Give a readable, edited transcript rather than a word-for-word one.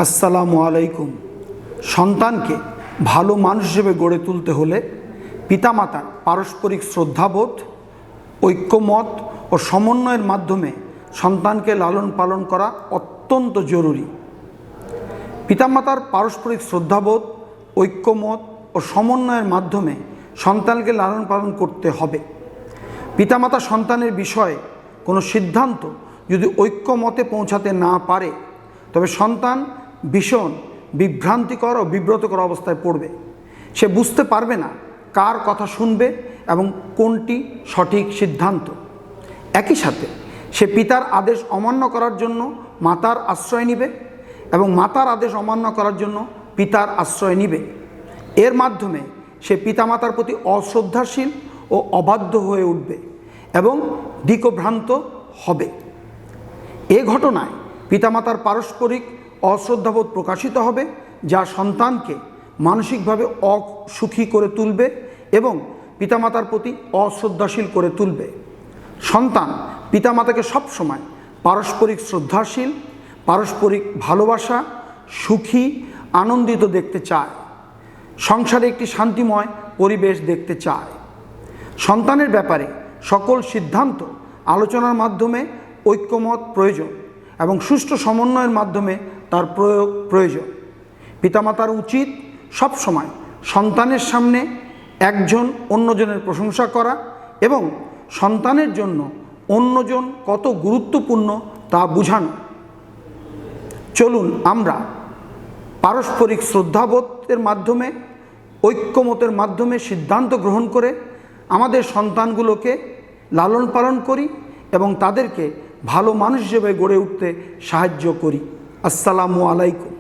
আসসালামু আলাইকুম। সন্তানকে ভালো মানুষ হিসেবে গড়ে তুলতে হলে পিতামাতার পারস্পরিক শ্রদ্ধাবোধ, ঐক্যমত ও সমন্বয়ের মাধ্যমে সন্তানকে লালন পালন করা অত্যন্ত জরুরি। পিতামাতার পারস্পরিক শ্রদ্ধাবোধ, ঐক্যমত ও সমন্বয়ের মাধ্যমে সন্তানকে লালন পালন করতে হবে। পিতামাতা সন্তানের বিষয়ে কোনো সিদ্ধান্ত যদি ঐক্যমতে পৌঁছাতে না পারে, তবে সন্তান ভীষণ বিভ্রান্তিকর ও বিব্রতকর অবস্থায় পড়বে। সে বুঝতে পারবে না কার কথা শুনবে এবং কোনটি সঠিক সিদ্ধান্ত। একই সাথে সে পিতার আদেশ অমান্য করার জন্য মাতার আশ্রয় নিবে এবং মাতার আদেশ অমান্য করার জন্য পিতার আশ্রয় নিবে। এর মাধ্যমে সে পিতামাতার প্রতি অশ্রদ্ধাশীল ও অবাধ্য হয়ে উঠবে এবং দিকভ্রান্ত হবে। এ ঘটনায় পিতামাতার পারস্পরিক অশ্রদ্ধাবোধ প্রকাশিত হবে, যা সন্তানকে মানসিকভাবে অসুখী করে তুলবে এবং পিতামাতার প্রতি অশ্রদ্ধাশীল করে তুলবে। সন্তান পিতামাতাকে সবসময় পারস্পরিক শ্রদ্ধাশীল, পারস্পরিক ভালোবাসা, সুখী, আনন্দিত দেখতে চায়। সংসারে একটি শান্তিময় পরিবেশ দেখতে চায়। সন্তানের ব্যাপারে সকল সিদ্ধান্ত আলোচনার মাধ্যমে ঐক্যমত প্রয়োজন এবং সুষ্ঠু সমন্বয়ের মাধ্যমে তার প্রয়োগ প্রয়োজন। পিতামাতার উচিত সবসময় সন্তানের সামনে একজন অন্যজনের প্রশংসা করা এবং সন্তানের জন্য অন্যজন কত গুরুত্বপূর্ণ তা বোঝানো। চলুন আমরা পারস্পরিক শ্রদ্ধাবোধের মাধ্যমে, ঐক্যমতের মাধ্যমে সিদ্ধান্ত গ্রহণ করে আমাদের সন্তানগুলোকে লালন পালন করি এবং তাদেরকে ভালো মানুষ হিসেবে গড়ে উঠতে সাহায্য করি। আসসালামু আলাইকুম।